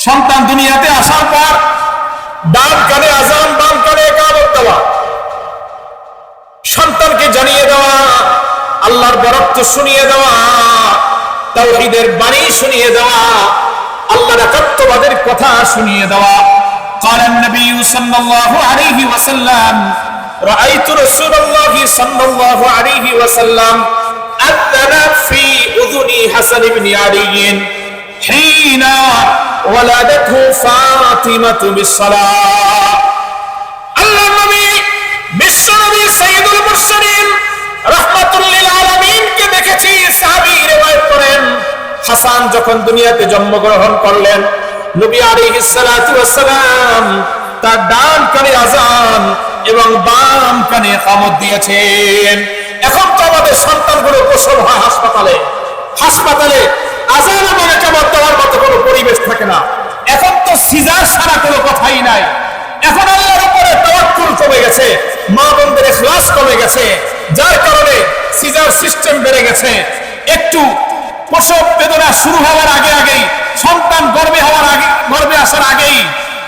সন্তান দুনিয়াতে আসার পর ডান কানে আজান, বাম কানে ইকামত দেওয়া, সন্তানকে জানিয়ে দেওয়া, আল্লাহর বরত্ব শুনিয়ে দেওয়া, তাওহীদের বাণী শুনিয়ে দেওয়া, আল্লাহর একাত্মবাদের কথা শুনিয়ে দেওয়া। قال النبي صلى الله عليه وسلم رأيت رسول الله صلى الله عليه وسلم أذن في أذن حسن بن علي حين ولدته فاطمة بالصلاة। الله النبي বিশ্বনবী সাইয়্যিদুল মুরসালিন রাহমাতুল লিল আলামিন কে দেখেছি, সাহাবী রিওয়ায়াত করেন, হাসান যখন দুনিয়াতে জন্মগ্রহণ করলেন, নবী আলাইহিস সালাতু ওয়াস সালাম তার ডান কানে আযান এবং বাম কানে ইকামত দিয়েছেন। এখন তো আমাদের সন্তানগুলো প্রসব হয় হাসপাতালে, হাসপাতালে আযান এবং ইকামত দেওয়ার মতো কোনো পরিবেশ থাকে না। এখন তো সিজার ছাড়া কোনো কথাই নাই। এখন আল্লাহর উপরে তাওয়াক্কুল কমে গেছে, মা বোনদের ইখলাস কমে গেছে, যার কারণে সিজার সিস্টেম বেড়ে গেছে। একটু প্রসব বেদনা শুরু হওয়ার আগে আগেই, সন্তান গর্ভে আসার আগেই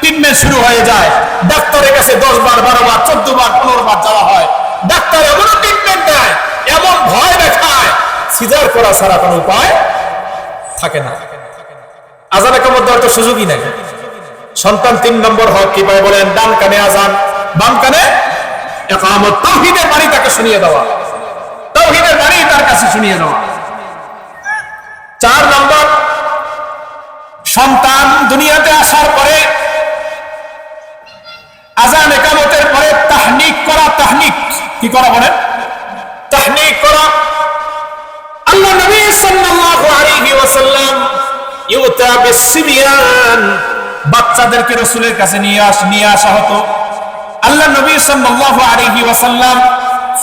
ট্রিটমেন্ট শুরু হয়ে যায়। ডাক্তারের কাছে 10 বার 12 বার 14 বার 15 বার যাওয়া হয়। ডাক্তার এমন ট্রিটমেন্ট দেয়, এমন ভয় দেখায়, সিজার করা ছাড়া কোনো উপায় থাকে না। আযান ইকামত দেওয়ার তো সুযোগই নাই। সন্তান 3 নম্বর হক কি পায় বলেন? ডান কানে আযান, বাম কানে ইকামত। তাওহীদের বাণী তাকে শুনিয়ে দেওয়া, তাওহীদের বাণী তার কাছে শুনিয়ে দেওয়া। 4 নম্বর, সন্তান দুনিয়াতে আসার পরে আযান ইকামতের পরে তাহনিক করা। তাহনিক কি করা বলেন? তাহনিক করা। আল্লাহ নবী সাল্লাল্লাহু আলাইহি ওয়াসাল্লাম ইউতা বিসসিবিয়ান, বাচ্চাদেরকে রাসূলের কাছে নিয়ে আসা হতো। আল্লাহ নবী সাল্লাল্লাহু আলাইহি ওয়াসাল্লাম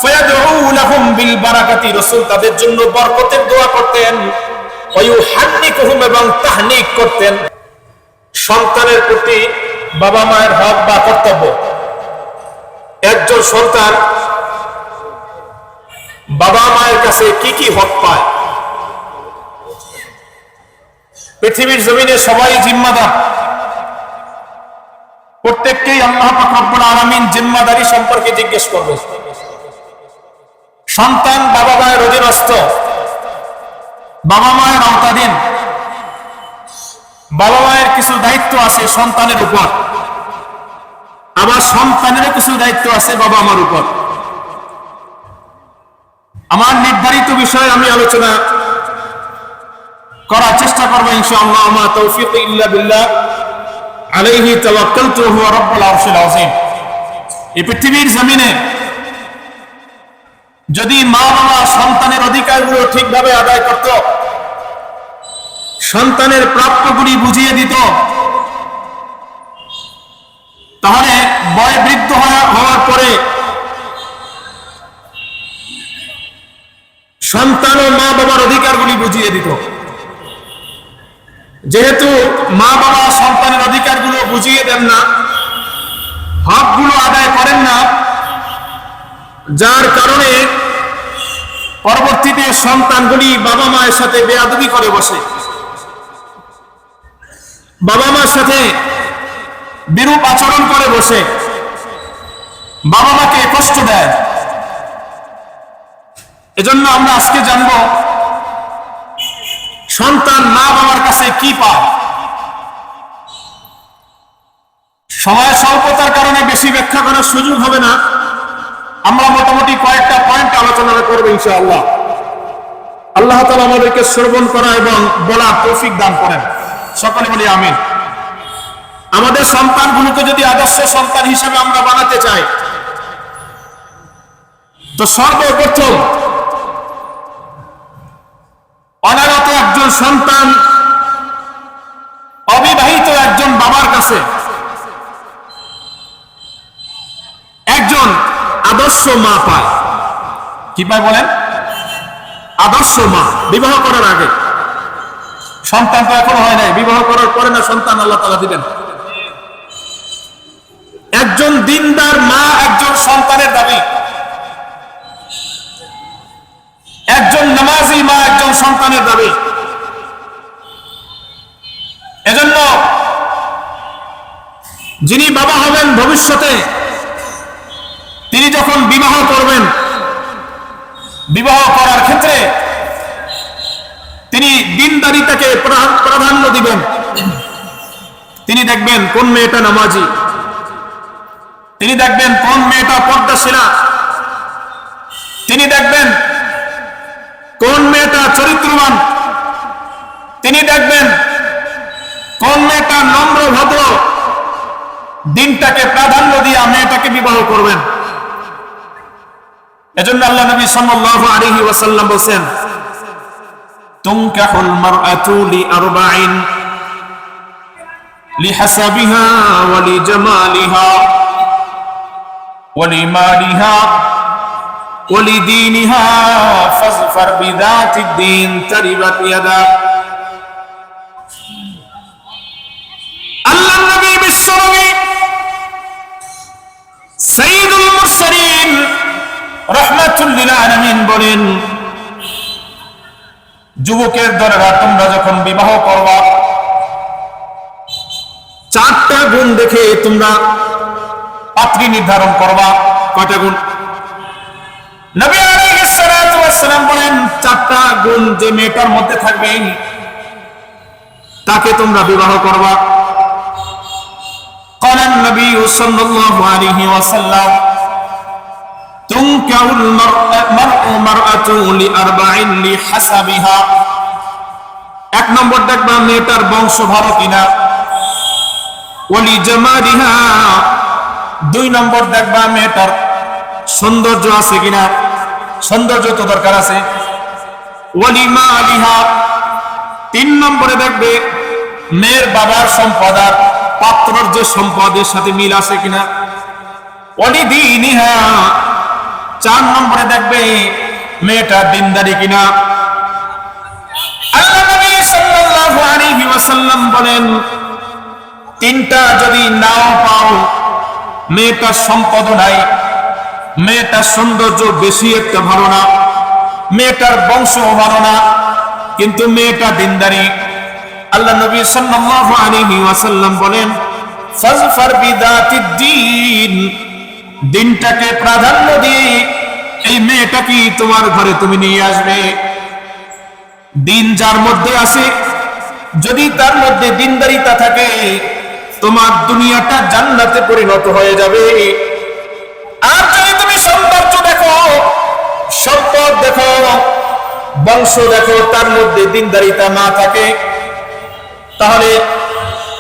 ফায়াদউ লাহুম বিল বারাকাতি, রাসূল তাদের জন্য বরকতের দোয়া করতেন। ওয়ায়ুহান্নিকুহুম, এবং তাহনিক করতেন। সন্তানের প্রতি বাবা মায়ের হক বা কর্তব্য। একজন সন্তান বাবা মায়ের কাছে কি কি হক পায়? পৃথিবীর জমিনে সবাই জিম্মাদার, প্রত্যেককেই আল্লাহ পাক রব্বুল আলামিন জিম্মাদারি সম্পর্কে জিজ্ঞেস করবে। সন্তান বাবা মায়ের অধীনস্থ, বাবা মায়ের আওতাধীন। বাবা মায়ের কিছু দায়িত্ব আছে সন্তানের উপর, আবার সন্তানের কিছু দায়িত্ব আছে বাবা মার উপর। আমার নির্ধারিত বিষয়ে আমি আলোচনা করার চেষ্টা করব ইনশাআল্লাহ। আমা তৌফিক ইল্লা বিল্লাহ, আলাইহি তাওয়াক্কালতু ওয়া হুয়া রাব্বুল আরশিল আযীম। এই পৃথিবীর জমিনে যদি মা বাবা সন্তানের অধিকারগুলো ঠিকভাবে আদায় করত, সন্তানের প্রাপ্যগুলি বুঝিয়ে দিত, তাহলে বয়োবৃদ্ধ হওয়ার পরে সন্তান ও মা বাবার অধিকারগুলি বুঝিয়ে দিত। যেহেতু মা বাবা সন্তানের অধিকারগুলো বুঝিয়ে দেন না, হকগুলো আদায় করেন না, যার কারণে পরবর্তীতে সন্তানগুলি বাবা মায়ের সাথে বেয়াদবি করে বসে, বাবা মার সাথে বিরূপ আচরণ করে বসে, বাবা মাকে কষ্ট দেয়। এজন্য আমরা আজকে জানব সন্তান মা বাবার কাছে কি পায়। সময় স্বল্পতার কারণে বেশি ব্যাখ্যা করার সুযোগ হবে না, আমরা মোটামুটি কয়েকটা পয়েন্ট আলোচনা করব ইনশাআল্লাহ। আল্লাহ তাআলা আমাদেরকে শ্রবণ করা এবং বলার তৌফিক দান করেন, সকলে বলি আমিন। আমাদের সন্তানগুলোকে যদি আদর্শ সন্তান হিসেবে আমরা বানাতে চাই, তো সর্বপ্রথম অনাগত একজন সন্তান অবিবাহিত একজন বাবার কাছে একজন আদর্শ মা পায়। কি পায় বলেন? আদর্শ মা। বিবাহ করার আগে, সন্তান তো এখনো হয় নাই, বিবাহ করার পরে না সন্তান আল্লাহ তাআলা দিবেন। একজন দিনদার মা একজন সন্তানের দাবি, একজন নামাজি মা একজন সন্তানের দাবি। এজন্য যিনি বাবা হবেন ভবিষ্যতে, তিনি যখন বিবাহ করবেন, বিবাহ করার ক্ষেত্রে তিনি দিনদারিতাকে প্রাধান্য দিবেন। তিনি দেখবেন কোন মেয়েটা নামাজি, তিনি দেখবেন কোন মেয়েটা পর্দাশীলা, তিনি দেখবেন কোন মেয়েটা চরিত্রবান, তিনি দেখবেন কোন মেয়েটা নম্র ভদ্র। দিনটাকে প্রাধান্য দিয়ে মেয়েটাকে বিবাহ করবেন। এজন্য আল্লাহ নবী সাল্লাল্লাহু আলাইহি ওয়াসাল্লাম বলেন, তুনকাহুল মারআতু লিআরবাইন লিহাসাবিহা ওয়া লিজামালিহা ওয়া লিমালিহা ওয়া লিদীনিহা ফাজফার বিযাতিদ দীন তারিবাত ইয়াদা। আল্লাহ নবী বিশ্বনবী সাইয়্যিদুল মুরসালিন রাহমাতুল লিল আলামিন বলেন, যুবকের দলেরা তোমরা যখন বিবাহ করবা, চারটা গুণ দেখে তোমরা পাত্রী নির্ধারণ করবা। কয়টা গুণ? নবী আলাইহিস সালাতু ওয়াস সালাম বলেন, চারটা গুণ যে মেয়েটার মধ্যে থাকবে তাকে তোমরা বিবাহ করবা। قال النبي صلى الله عليه وسلم تنكح المرأة لأربع لحسبها। এক নম্বর দেখবা মেয়েটার বংশ ভালো কিনা, ওয়ালি জামালিহা। দুই নম্বর দেখবা মেয়েটার সৌন্দর্য আছে কিনা, সৌন্দর্য তো দরকার আছে। ওয়ালি মালিহা। তিন নম্বরে দেখবে মেয়ের বাবার সম্পদ আর পাত্রর যে সম্পদের সাথে মিল আছে কিনা। ওয়ালি দীনিহা। চার নম্বরে দেখবে মেয়েটা দিনদারি কিনা। আল্লাহ নবী সাল্লাল্লাহু আলাইহি ওয়াসাল্লাম বলেন, তিনটা যদি নাও পাও, মেয়েটার সম্পদ নাই, মেয়েটার সৌন্দর্য বেশি একটা ভালো না, মেয়েটার বংশ ভালো না, কিন্তু মেয়েটা দিনদারি, আল্লাহ নবী সাল্লাল্লাহু আলাইহি ওয়াসাল্লাম বলেন, ফাজফার বিযাতিদ দ্বীন। দিনটাকে প্রাধান্য দিয়ে এই মেয়েটাকে তোমার ঘরে তুমি নিয়ে আসবে। দিন যার মধ্যে আছে, যদি তার মধ্যে দিনদারিতা থাকে, তোমার দুনিয়াটা জান্নাতে পরিণত হয়ে যাবে। আর যদি তুমি সৌন্দর্য দেখো, সম্পদ দেখো, বংশ দেখো, তার মধ্যে দিনদারিতা না থাকে, তাহলে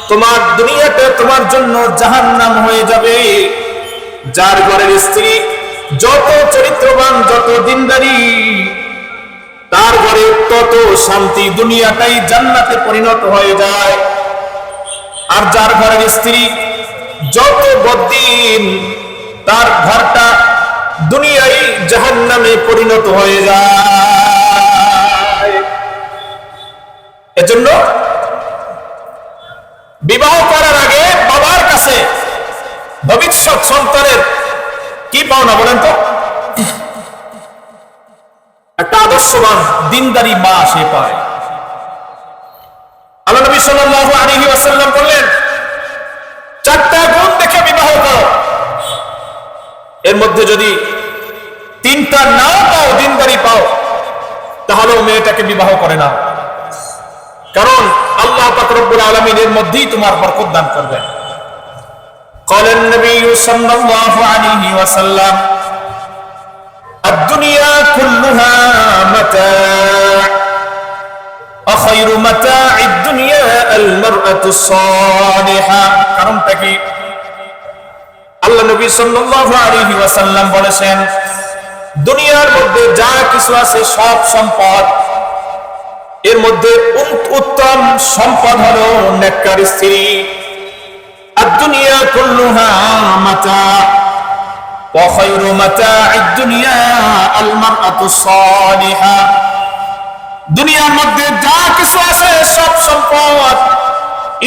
তোমার দুনিয়াটা তোমার জন্য জাহান্নাম হয়ে যাবে। যার ঘরের স্ত্রী যত চরিত্রবান, যত দিনদারি, তার ঘরে তত শান্তি, দুনিয়াটাই জান্নাতে পরিণত হয়ে যায়। আর যার ঘরের স্ত্রী যত বদ্দিন, তার ঘরটা দুনিয়ায় জাহান্নামে পরিণত হয়ে যায়। এজন্য বিবাহ করার আগে বাবার কাছে ভবিষ্যৎ সন্তানের কি পাওনা বলেন তো? একটা আদর্শবান দিনদারি মা সে পায়। আল্লাহ নবী সাল্লাল্লাহু আলাইহি ওয়াসাল্লাম বললেন, চারটা গুণ দেখে বিবাহ করো। এর মধ্যে যদি তিনটা নাও পাও, দিনদারি পাও, তাহলে মেয়েটাকে বিবাহ করে নাও। কারণ আল্লাহ পাক রব্বুল আলামিনের মধ্যেই তোমার বরকত দান করবেন। قال النبي صلى الله عليه وسلم الدنيا كلها متاع وخير متاع الدنيا المرأة الصالحة। কারণটা কি? আল্লাহ নবী সাল্লাল্লাহু আলাইহি ওয়াসাল্লাম বলেছেন, দুনিয়ার মধ্যে যা কিছু আছে সব সম্পদ, এর মধ্যে উত্তম সম্পদ হলো নেককার স্ত্রী। الدنيا كلها متاع وخير متاع الدنيا المرأة الصالحة। দুনিয়ার মধ্যে যা কিছু আছে সব সম্পদ,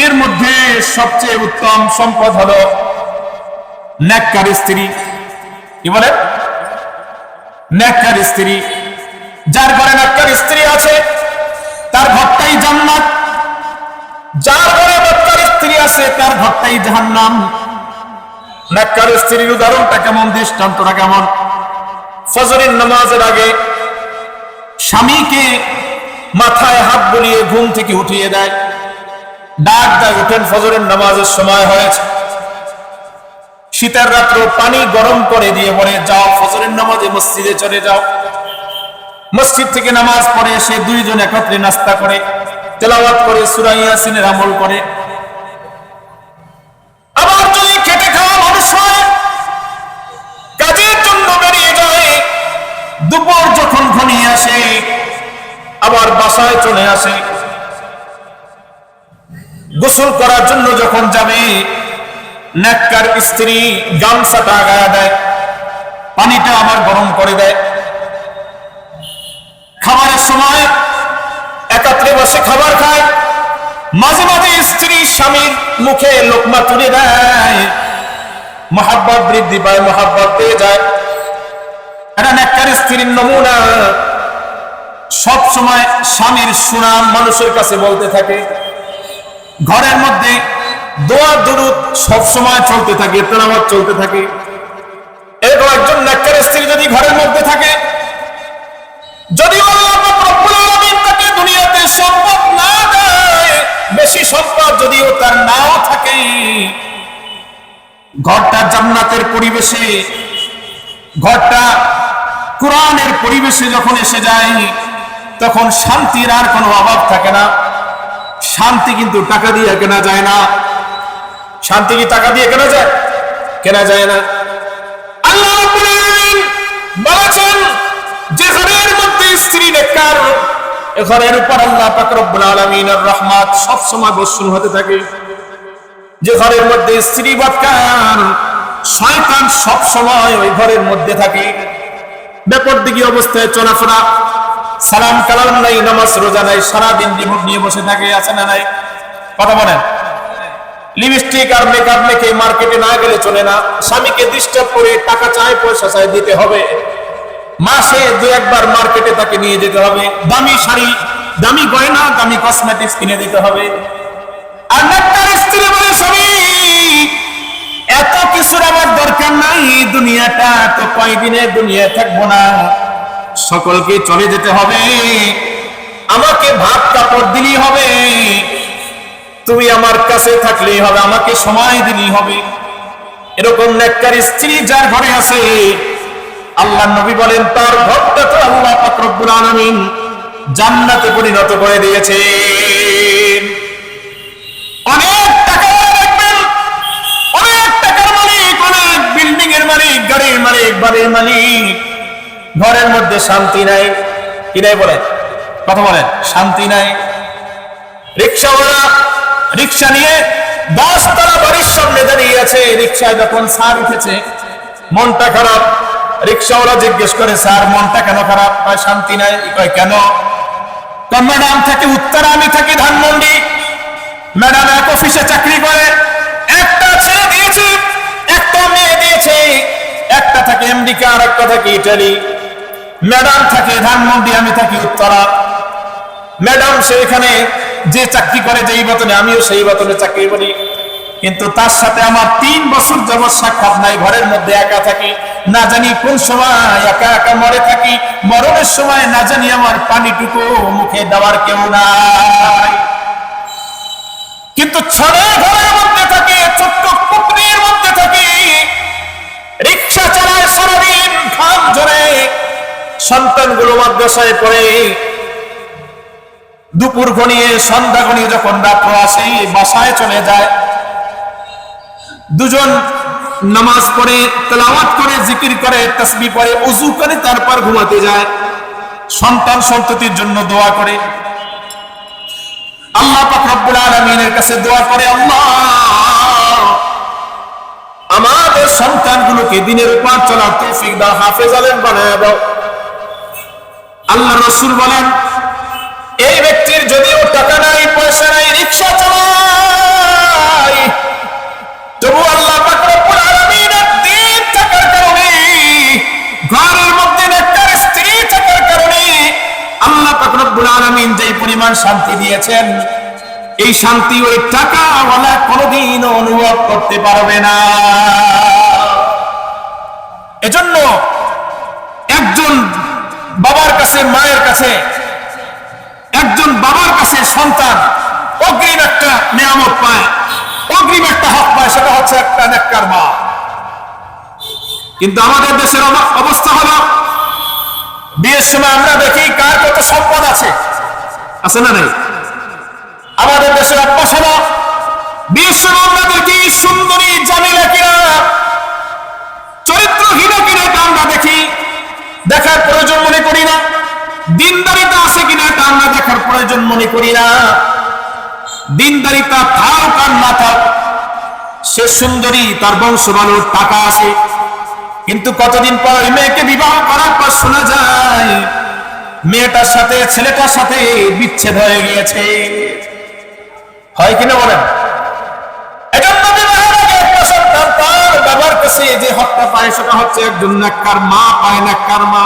এর মধ্যে সবচেয়ে উত্তম সম্পদ হলো নেককার স্ত্রী। কি বলে? নেককার স্ত্রী। যার ঘরে নেককার স্ত্রী আছে তার ঘরটাই জান্নাত, যার ঘরে নেককার স্ত্রী আছে তার ঘরটাই জাহান্নাম। নেককার স্ত্রীর উদাহরণটা কেমন, দৃষ্টান্তটা কেমন? ফজরের নামাজের আগে স্বামীকে মাথায় হাত বুলিয়ে ঘুম থেকে উঠিয়ে দেয়, ডাক দেয়, উঠেন, ফজরের নামাজের সময় হয়েছে। শীতের রাত্র পানি গরম করে দিয়ে বলে, যাও ফজরের নামাজে মসজিদে চলে যাও। মসজিদ থেকে নামাজ পড়ে এসে দুইজন একত্রে নাস্তা করে, তেলাওয়াত করে, সূরা ইয়াসিনের আমল করে। আবার যদি খেটে খাওয়া মানুষ হয়, কাজের জন্য বেরিয়ে যায়, দুপুর যখন ঘনিয়ে আসে আবার বাসায় চলে আসে। গোসল করার জন্য যখন যাবে, নেককার স্ত্রী গামছাটা গায়ে দেয়, পানিটা আবার গরম করে দেয়। খাবারের সময় একত্রে বসে খাবার খায়, মাঝে মাঝে স্ত্রী স্বামীর মুখে লোকমা তুলে দেয়, মহাব্বত বৃদ্ধি পায়, মহাব্বত পেয়ে যায়। এটা নেককার স্ত্রীর নমুনা। সব সময় স্বামীর সুনাম মানুষের কাছে বলতে থাকে, ঘরের মধ্যে দোয়া দুরূদ সব সময় চলতে থাকে, তেলাওয়াত চলতে থাকে। এরকম একজন নেককার স্ত্রী যদি ঘরের মধ্যে থাকে, যদি আল্লাহ রব্বুল আলামিন তাকে দুনিয়াতে সম্পদ না দেয়, বেশি সম্পদ যদিও তার নাও থাকে, ঘরটা জান্নাতের পরিবেশে, ঘরটা কোরআনের পরিবেশে যখন এসে যায়, তখন শান্তির আর কোনো অভাব থাকে না। শান্তি কিন্তু টাকা দিয়ে কেনা যায় না। শান্তি কি টাকা দিয়ে কেনা যায়? কেনা যায় না। আল্লাহ রাব্বুল আলামিন বলেছেন, যে ঘরের মধ্যে স্ত্রী নেককার, এ ঘরের উপর আল্লাহ পাক রব্বুল আলামিনের রহমত সব সময় বর্ষণ হতে থাকে। যে ঘরের মধ্যে স্ত্রী বদকার, শয়তান সব সময় ওই ঘরের মধ্যে থাকে। বেপরদিকি অবস্থায় চলাফেরা, সালাম কালাম নাই, নামাজ রোজা নাই, সারাদিন রিমোট নিয়ে বসে থাকে, আছে না নাই? কথা বলেন। লিপস্টিক আর মেকআপ মেখে মার্কেটে না গেলে চলে না। স্বামীকে ডিস্টার্ব করে টাকা চায়, পয়সা চায়, দিতে হবে। মাসে দু একবার মার্কেটে তাকে নিয়ে যেতে হবে, দামি শাড়ি, দামি গয়না, দামি কসমেটিক্স কিনে দিতে হবে। আর নেককার স্ত্রী বলে, স্বামী এত কিছুর আমার দরকার নাই, দুনিয়াটা তো কয়দিনে দুনিয়া থাকবো না, সকলকে চলে যেতে হবে, আমাকে ভাত কাপড় দিলেই হবে, তুমি আমার কাছে থাকলেই হবে, আমাকে সময় দিলেই হবে। এরকম নেককার স্ত্রী যার ঘরে আছে, আল্লাহ নবী বলেন, তার ঘরটা তো আল্লাহ পাক রব্বুল আলামিন জান্নাতে পরিণত করে দিয়েছেন। অনেক টাকা দেখবেন, অনেক টাকার মালিক, অনেক বিল্ডিং এর মালিক, গাড়ির মালিক, বাড়ির মালিক, ঘরের মধ্যে শান্তি নাই। কি নাই বলেন? কথা বলেন। শান্তি নাই। রিক্সাওয়ালা রিক্সা নিয়ে 10 তলা বাড়ির সামনে দাঁড়িয়ে আছে, রিক্সায় যখন সার উঠেছে, মনটা খারাপ। রিক্সাওয়ালা জিজ্ঞেস করে, স্যার মনটা কেন খারাপ? শান্তি নাই। কয় কেন? ম্যাডাম থাকে উত্তরা, আমি থাকি ধানমন্ডি। ম্যাডাম এক অফিসে চাকরি করে, একটা ছেলে দিয়েছে, একটা মেয়ে দিয়েছে, একটা থাকে আমেরিকা আর একটা থাকে ইটালি। ম্যাডাম থাকে ধানমন্ডি, আমি থাকি উত্তরা। ম্যাডাম সেখানে যে চাকরি করে যেই বেতনে, আমিও সেই বেতনে চাকরি করি, কিন্তু তার সাথে আমার 3 বছর যাবৎ সাক্ষাৎ নাই। ঘরের মধ্যে একা থাকি, না জানি কোন সময় একা একা মরে থাকি, মরণের সময় না জানি আমার পানিটুকু মুখে দেওয়ার কেউ নাই। কিন্তু ছড়ে ঘরের মধ্যে থাকে, ছোট্ট পুকুরের মধ্যে থাকে, রিক্সা চালায় সারাদিন, ঘাম ঝরে, সন্তানগুলো মাদ্রাসায় পড়ে, দুপুর ঘনিয়ে সন্ধ্যা ঘনিয়ে যখন রাত্র আসে, বাসায় চলে যায়। দুজন নামাজ পড়ে, তেলাওয়াত করে, জিকির করে, তাসবিহ পড়ে, ওযু করে, তারপর ঘুমাতে যায়। সন্তান সন্ততির জন্য দোয়া করে, আল্লাহ পাক রব্বুল আলামিনের কাছে দোয়া করে, আল্লাহ আমাদের সন্তানগুলোকে দিনের উপর চলার তৌফিক দাও, হাফেজ আলেম বানায় দাও। আল্লাহ রাসূল বলেন, এই ব্যক্তির যদিও টাকা নাই, পয়সা নাই, রিকশা চালায়, তবু আল্লাহ পাক রব্বুল আলামিনের দ্বীন থাকার কারণে, ঘরের মধ্যে নেককার স্ত্রী থাকার কারণে আল্লাহ পাক রব্বুল আলামিন যেই পরিমাণ শান্তি দিয়েছেন, এই শান্তি ওই টাকাওয়ালা কোনোদিনও অনুভব করতে পারবে না। কাছে, মায়ের কাছে, একজন বাবার কাছে সন্তান অগ্রিম একটা নিয়ামত পায়, অগ্রিম একটা হক পায়, সেটা হচ্ছে একটা নেককার মা। কিন্তু আমাদের দেশের অবস্থা হলো, বিয়ের সময় আমরা দেখি কার কত সম্পদ আছে, আছে না নেই? আমাদের দেশের অভ্যাস হলো, বিয়ের সময় আমরা দেখি সুন্দরী জামিলা কিনা, চরিত্রহীন কিনা, এটা আমরা দেখি, দেখার প্রয়োজন মনে করি না। দিনদারিতা আছে কিনা, এটা আমরা দেখার প্রয়োজন মনে করি না। দিনদারিতা থাক আর না থাক, সে সুন্দরী, তার বংশ ভালো, টাকা আছে, কিন্তু কতদিন পর মেয়েকে বিবাহ করার পর শোনা যায় মেয়েটার সাথে, ছেলেটার সাথে বিচ্ছেদ হয়ে গিয়েছে। হয় কিনা বলেন? এজন্য বিবাহের আগে একটা সন্তান তার বাবার কাছে যে হকটা পায়, সেটা হচ্ছে একজন নেককার মা পায়, নেককার মা।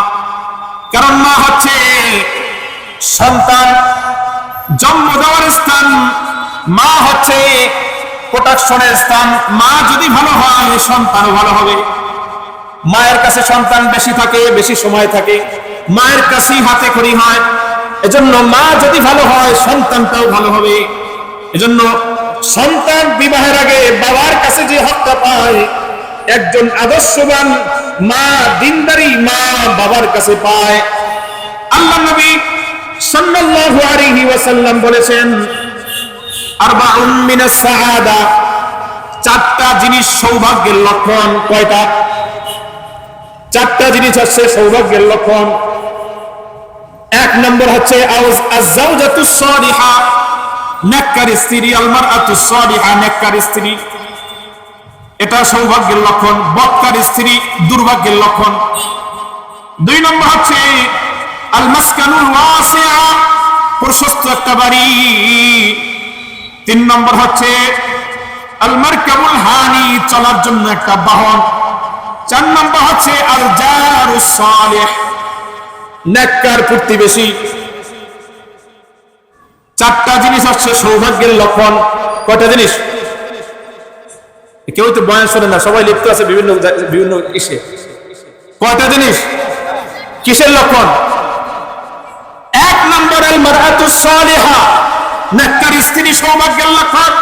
কারণ মা হচ্ছে সন্তান জন্ম দেওয়ার স্থান, মা হচ্ছে প্রোটেকশনের স্থান। মা যদি ভালো হয়, সন্তানও ভালো হবে। মায়ের কাছে সন্তান বেশি থাকে, বেশি সময় থাকে, মায়ের কাছেই হাতে খড়ি হয়। এজন্য মা যদি ভালো হয়, সন্তানটাও ভালো হবে। এজন্য সন্তান বিবাহের আগে বাবার কাছে যে হকটা পায়, একজন আদর্শবান মা, দিনদারি মা বাবার কাছে পায়। আল্লাহ নবী সাল্লাল্লাহু আলাইহি ওয়াসাল্লাম বলেছেন, আরবাউন মিনাস সাআদা, চারটা জিনিস সৌভাগ্যের লক্ষণ। কয়টা? চারটা জিনিস হচ্ছে সৌভাগ্যের লক্ষণ। এক নম্বর হচ্ছে আয-যাওজাতুস সালিহা, নেককার স্ত্রী, আল মারআতুস সালিহা, নেককার স্ত্রী, এটা সৌভাগ্যের লক্ষণ। বদকার স্ত্রী দুর্ভাগ্যের লক্ষণ। দুই নম্বর হচ্ছে আল মাসকানুল ওয়াসিআ, প্রশস্ত একটা বাড়ি। তিন নম্বর হচ্ছে আল মারকাবুল হানি, চলার জন্য একটা বাহন। চার নম্বর হচ্ছে আল জারুস সালিহ, নেককার প্রতিবেশী। চারটা জিনিস হচ্ছে সৌভাগ্যের লক্ষণ। কয়টা জিনিস? কেউ তো বয়ান শোনে না, সবাই লিপ্ত আছে বিভিন্ন বিভিন্ন ইসে। কয়টা জিনিস? কিসের লক্ষণ? এক নম্বর আল মারআতুস সালিহা, নেককার স্ত্রী, সৌভাগ্যের লক্ষণ।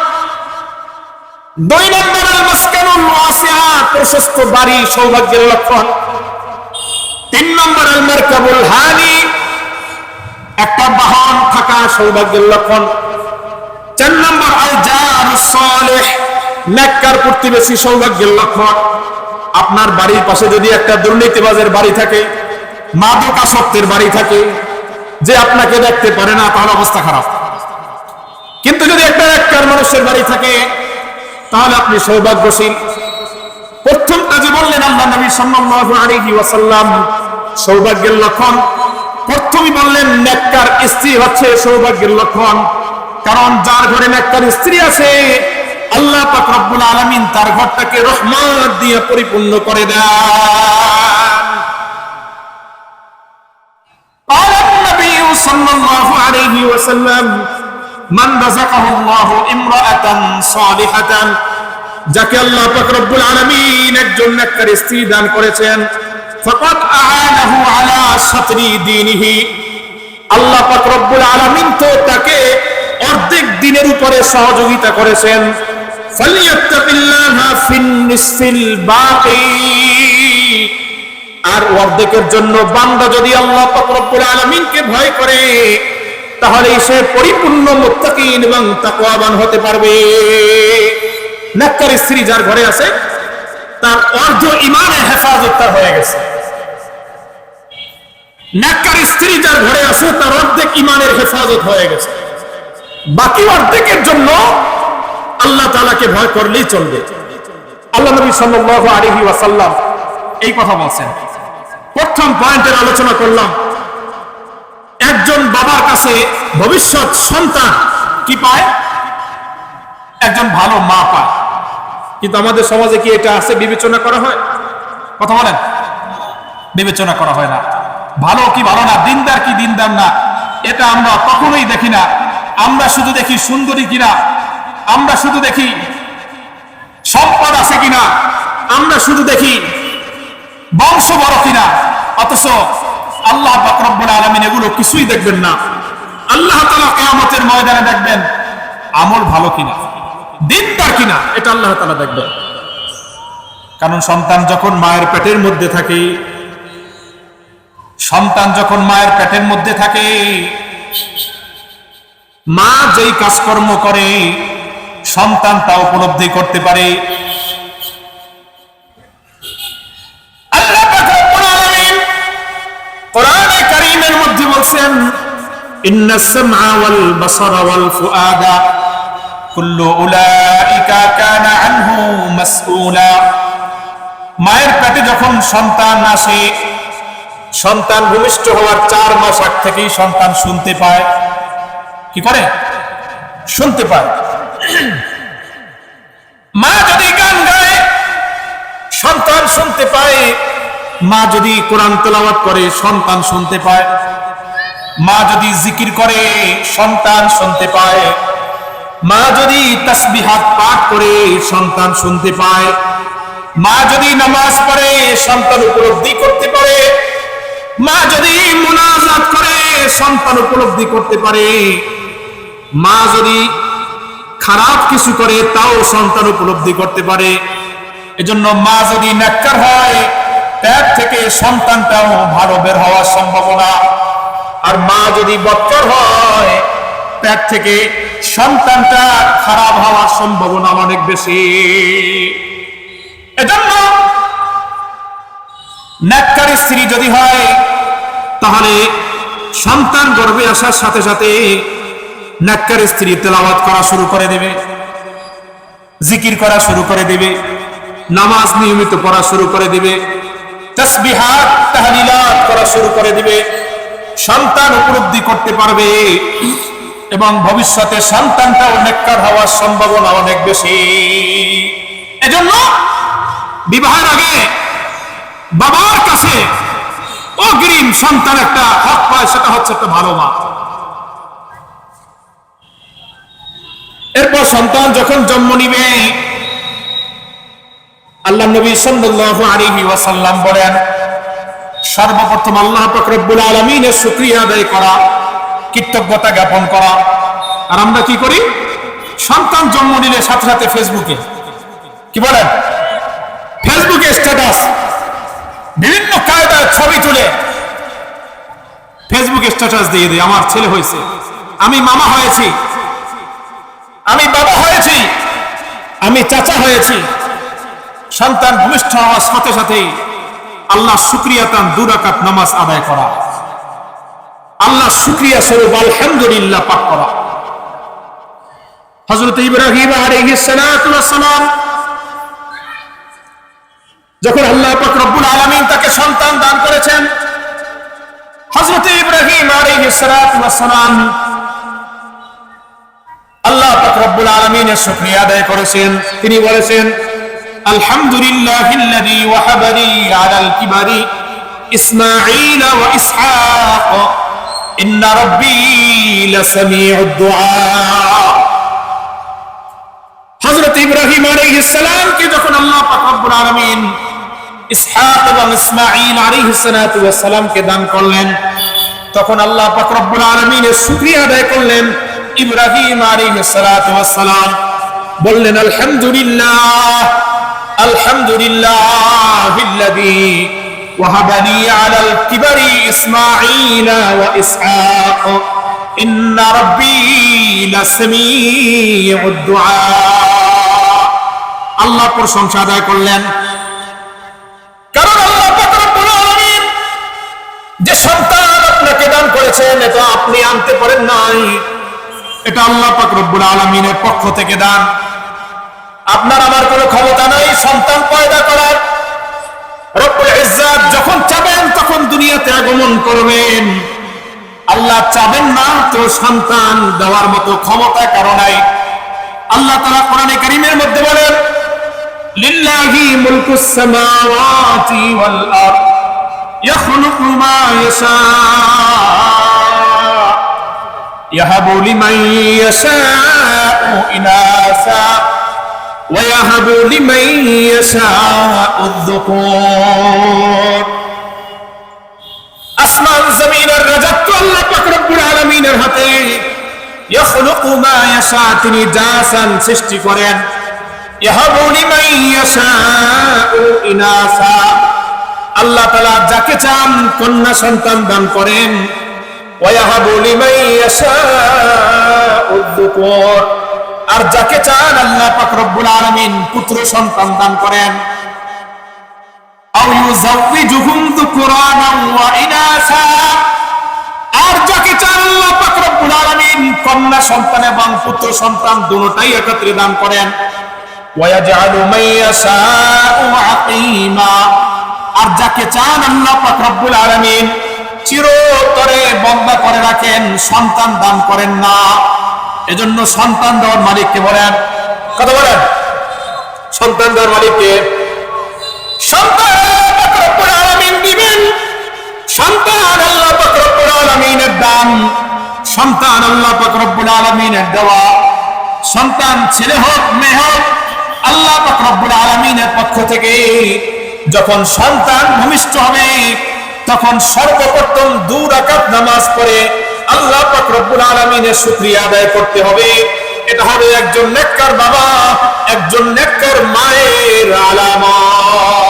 দুই নম্বর আল মাসকানুল ওয়াসিআ, প্রশস্ত বাড়ি, সৌভাগ্যের লক্ষণ। তিন নম্বর আল মারকাবুল হানি, একটা বাহন থাকা, সৌভাগ্যের লক্ষণ। চার নম্বর আল জারুস সালিহ, নেককার প্রতিবেশী, সৌভাগ্যের লক্ষণ। আপনার বাড়ির পাশে যদি একটা দুর্নীতিবাজের বাড়ি থাকে, মাদকাসক্তের বাড়ি থাকে, যে আপনাকে দেখতে পারে না, তাহলে অবস্থা খারাপ। কিন্তু যদি একটা নেককার মানুষের বাড়ি থাকে, তাহলে আপনি সৌভাগ্যশীল। প্রথমটা যে বললেন আল্লাহ নবী সাল্লাল্লাহু আলাইহি ওয়াসাল্লাম, সৌভাগ্যের লক্ষণ, প্রথমেই বললেন নেককার স্ত্রী হচ্ছে সৌভাগ্যের লক্ষণ। কারণ যার ঘরে নেককার স্ত্রী আছে, আল্লাহ পাক রব্বুল আলামিন তার ঘরটাকে রহমত দিয়ে পরিপূর্ণ করে দেন। قال النبي صلى الله عليه وسلم من رزقه الله امرأة صالحة, যাকে আল্লাহ পাক রব্বুল আলামিন একজন নেককার স্ত্রী দান করেছেন, ফাকাদ আ'ানাহু আলা শাতরি দীনিহি, আল্লাহ পাক রব্বুল আলামিন তো তাকে অর্ধেক দিনের উপরে সহযোগিতা করেছেন। ফালিয়াত্তাকিল্লাহা ফিন নিসফিল বাকি, আর অর্ধেকের জন্য বান্দা যদি আল্লাহ পাক রব্বুল আলামিনকে ভয় করে, তাহলে সে পরিপূর্ণ মুত্তাকিন এবং তাকওয়াবান হতে পারবে। নেককার স্ত্রী যার ঘরে আছে, তার অর্ধ ইমানের হেফাজত তার হয়ে গেছে। নেককার স্ত্রী যার ঘরে আছে, তার অর্ধেক ইমানের হেফাজত হয়ে গেছে। বাকি অর্ধেকের জন্য আল্লাহ তাআলাকে ভয় করলেই চলবে। আল্লাহ নবী সাল্লাল্লাহু আলাইহি ওয়াসাল্লাম এই কথা বলছেন। প্রথম পয়েন্টের আলোচনা করলাম, একজন বাবার কাছে ভবিষ্যৎ সন্তান কি পায়? একজন ভালো মা পায়। কিন্তু আমাদের সমাজে কি এটা আছে? বিবেচনা করা হয়? কথা বলেন, বিবেচনা করা হয় না। ভালো কি ভালো না, দিনদার কি দিনদার না, এটা আমরা কখনোই দেখি না। আমরা শুধু দেখি সুন্দরী কিনা, আমরা শুধু দেখি সম্পদ আছে কিনা, আমরা শুধু দেখি বংশ বড় কিনা। অথচ আল্লাহ পাক রব্বুল আলামিন এগুলো কিছুই দেখবেন না। আল্লাহ তাআলা কিয়ামতের ময়দানে দেখবেন আমল ভালো কিনা, দিনদার কিনা, এটা আল্লাহ তাআলা দেখবেন। কারণ সন্তান যখন মায়ের পেটের মধ্যে থাকে, সন্তান যখন মায়ের পেটের মধ্যে থাকে, মা যেই কাজকর্ম করে সন্তান তা উপলব্ধি করতে পারে। আল্লাহ পাক রব্বুল আলামিন কোরআনে কারীমের মধ্যে বলছেন, ইন্নাস সামআ ওয়াল বাসারা ওয়াল ফুআদা কুল্লু উলাইকা কানা আনহু মাসউলা। মায়ের পেটে যখন সন্তান আসে, সন্তান ভূমিষ্ঠ হওয়ার 4 মাস আগ থেকেই সন্তান শুনতে পায়। কি করে? শুনতে পায়। মা যদি গান গায় সন্তান শুনতে পায়, মা যদি কোরআন তেলাওয়াত করে সন্তান শুনতে পায়, মা যদি জিকির করে সন্তান শুনতে পায়, মা যদি তাসবিহাত পাঠ করে সন্তান শুনতে পায়, মা যদি নামাজ পড়ে সন্তান উপলব্ধি করতে পারে, মা যদি মুনাজাত করে সন্তান উপলব্ধি করতে পারে, মা যদি খারাপ কিছু করে তাও সন্তান উপলব্ধি করতে পারে। এজন্য মা যদি নেককার হয় পেট থেকে সন্তানটাও ভালো বের হওয়ার সম্ভাবনা, আর মা যদি বদকার হয় পেট থেকে সন্তানটা খারাপ হওয়ার সম্ভাবনা অনেক বেশি। এজন্য নেককার স্ত্রী যদি হয় তাহলে সন্তান গর্ভে আসার সাথে সাথে নেককার স্ত্রী তেলাওয়াত করা শুরু করে দেবে, জিকির করা শুরু করে দেবে, নামাজ নিয়মিত পড়া শুরু করে দেবে, তাসবিহাত তাহলিলাত করা শুরু করে দিবে। সন্তান উপলব্ধি করতে পারবে এবং ভবিষ্যতে সন্তানটাও নেককার হওয়ার সম্ভাবনা অনেক বেশি। এজন্য বিবাহের আগে বাবার কাছে অগ্রিম সন্তান একটা হক পায়, সেটা হচ্ছে একটা ভালো মা। এরপর সন্তান যখন জন্ম নিবে, আল্লাহ নবী সাল্লাল্লাহু আলাইহি ওয়াসাল্লাম বলেন, সর্বপ্রথম আল্লাহ পাক রব্বুল আলামিনের শুকরিয়া আদায় করা, কৃতজ্ঞতা জ্ঞাপন করা। আর আমরা কি করি? সন্তান জন্ম নিলে সাথে সাথে ফেসবুকে কি বলেন, ফেসবুকে স্ট্যাটাস, বিভিন্ন কায়দায় ছবি তুলে ফেসবুকে স্ট্যাটাস দিয়ে দেয়, আমার ছেলে হয়েছে, আমি মামা হয়েছি, আমি বাবা হয়েছি, আমি চাচা হয়েছি। সন্তান ভূমিষ্ঠ হওয়ার সাথে সাথেই আল্লাহ শুকরিয়া তান 2 রাকাত নামাজ আদায় করা, আল্লাহ শুকরিয়া স্বরূপ আলহামদুলিল্লাহ পাঠ করা। হযরত ইব্রাহিম আলাইহিস সালাতু ওয়াস সালাম যখন আল্লাহ পাক রব্বুল আলামিন তাকে সন্তান দান করেছেন, হযরত ইব্রাহিম আলাইহিস সালাতু ওয়াস সালাম আল্লাহ পাক রব্বুল আলামিনের শুকরিয়া আদায় করেছেন। তিনি বলেছেন, আলহামদুলিল্লাহিল্লাযী ওয়াহাবানি আলাল কিবারি ইসমাঈল ওয়া ইসহাক ইন্না রাব্বী লাসামিউদ দুআ। হযরত ইব্রাহিম আলাইহিস সালাম কে যখন আল্লাহ পাক রব্বুল আলামিন ইসহাক এবং ইসমাঈল আলাইহিস সালাতু ওয়াস সালাম কে দান করলেন, তখন আল্লাহ পাক রব্বুল আলামিনের শুকরিয়া আদায় করলেন। ইব্রাহিম আলাইহিস সালাতু ওয়াস সালাম বললেন, আলহামদুলিল্লাহ আলহামদুলিল্লাহিল্লাযী ওয়াহাবানি আলাল কিবারি ইসমাঈল ওয়া ইসহাক ইন্না রাব্বী লাসামিউদ দুআ। আল্লাহ প্রশংসা আদায় করলেন, কারণ আল্লাহ পাক রব্বুল আলামিন যে সন্তান আপনাকে দান করেছেন এটা আপনি আনতে পারেন নাই, এটা আল্লাহ পাক রব্বুল আলামিনের পক্ষ থেকে দান। আপনার আমার কোনো ক্ষমতা নাই সন্তান পয়দা করার। রব্বুল ইজ্জত যখন চাবেন তখন দুনিয়াতে আগমন করবেন, আল্লাহ চাবেন না তো সন্তান দেওয়ার মতো ক্ষমতা কারো নাই। আল্লাহ তাআলা কোরআনে কারীমের মধ্যে বলেন, লিল্লাহি মুলকুস সামাওয়াতি ওয়াল আরদ ইয়াখলুকু মা ইয়াশা ইয়াহাবু লিমান ইয়াশাউ ইনাসা ওয়া ইয়াহাবু লিমান ইয়াশাউ যুকুর। আসমান জমিনের রাজত্ব আল্লাহ পাক রব্বুল আলামিনের হাতে। ইয়াখলুকু মা ইয়াশা, তিনি যা চান সৃষ্টি করেন। ইয়াহাবু লিমান ইয়াশাউ ইনাসা, আল্লাহ তাআলা যাকে চান কন্যা সন্তান দান করেন। ওয়া ইয়াহাবু লিমান ইয়াশাউ যুকুর, আর যাকে চান আল্লাহ পাক রব্বুল আলামিন পুত্র সন্তান দান করেন। আও ইউযাওয়িজুহুম যুকুরানান ওয়া ইনাসা, আর যাকে চান আল্লাহ পাক রব্বুল আলামিন কন্যা সন্তান এবং পুত্র সন্তান দুটোই একত্রে দান করেন। ওয়া ইয়াজআলু মান ইয়াশাউ আকিমা, আর যাকে চান আল্লাহ পাক রব্বুল আলামিন চিরতরে বন্ধ করে রাখেন, সন্তান দান করেন না। এজন্য সন্তান দেওয়ার মালিককে বলেন, কথা বলেন, সন্তান দেওয়ার মালিককে। সন্তান আল্লাহ পাক রব্বুল আলামিন দিবেন, সন্তান আল্লাহ পাক রব্বুল আলামিনের দান, সন্তান আল্লাহ পাক রব্বুল আলামিনের দেওয়া। সন্তান ছেলে হোক মেয়ে হোক, আল্লাহ পাক রব্বুল আলামিনের পক্ষ থেকে যখন সন্তান ভূমিষ্ঠ হবে তখন সর্বপ্রথম 2 রাকাত নামাজ পড়ে আল্লাহ পাক রব্বুল আলামিনের শুকরিয়া আদায় করতে হবে। এটা হবে একজন নেককার বাবা, একজন নেককার মায়ের আলামত।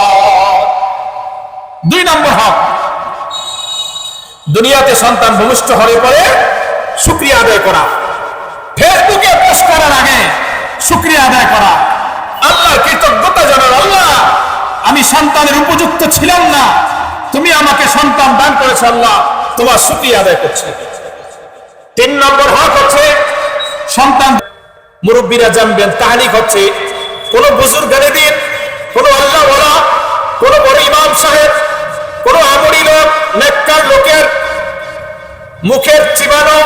2 নম্বর হক, দুনিয়াতে সন্তান ভূমিষ্ঠ হলে পরে শুকরিয়া আদায় করা। ফেসবুকে পোস্ট করার আগে শুকরিয়া আদায় করা, আল্লাহর কৃতজ্ঞতা জানানো, আল্লাহ আমি সন্তানের উপযুক্ত ছিলাম না, তুমি আমাকে সন্তান দান করেছো, আল্লাহ তোমার শুকরিয়া আদায় করছে। 3 নম্বর হক হচ্ছে সন্তান, মুরব্বীরা জানবেন, তাহলিক হচ্ছে কোন বুজুর্গানে দিন, কোন আল্লাহ ওয়ালা, কোন বড় ইমাম সাহেব, কোন আমলি লোক, নেককার লোকের মুখের চিবানো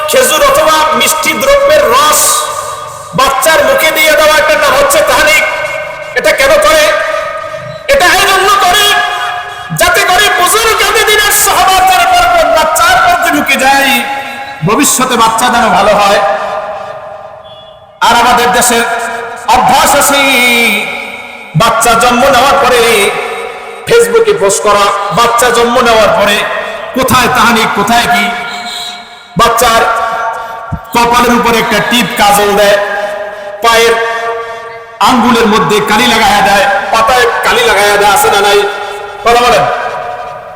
খেজুর অথবা মিষ্টি দ্রব্যের রস বাচ্চার মুখে দিয়ে দেওয়া, একটা নাম হচ্ছে তাহলিক। এটা কেন করে? এটা এই জন্য করে যাতে করে বুজুর্গানে দিনের সাহাবাত যারা করবেন বাচ্চার মধ্যে ঢুকে যায়, ভবিষ্যতে বাচ্চা যেন ভালো হয়। আর আমাদের দেশের অভ্যাস আছে বাচ্চা জন্ম নেওয়ার পরে ফেসবুকে পোস্ট করা, বাচ্চা জন্ম নেওয়ার পরে কোথায় তাহানিক কোথায় কি, বাচ্চার কপালের উপরে একটা টিপ কাজল দেয়, পায়ের আঙ্গুলের মধ্যে কালি লাগায়া দেয়, পাতায় কালি লাগায়া দেয়, আছে না নাই? কথা বলেন।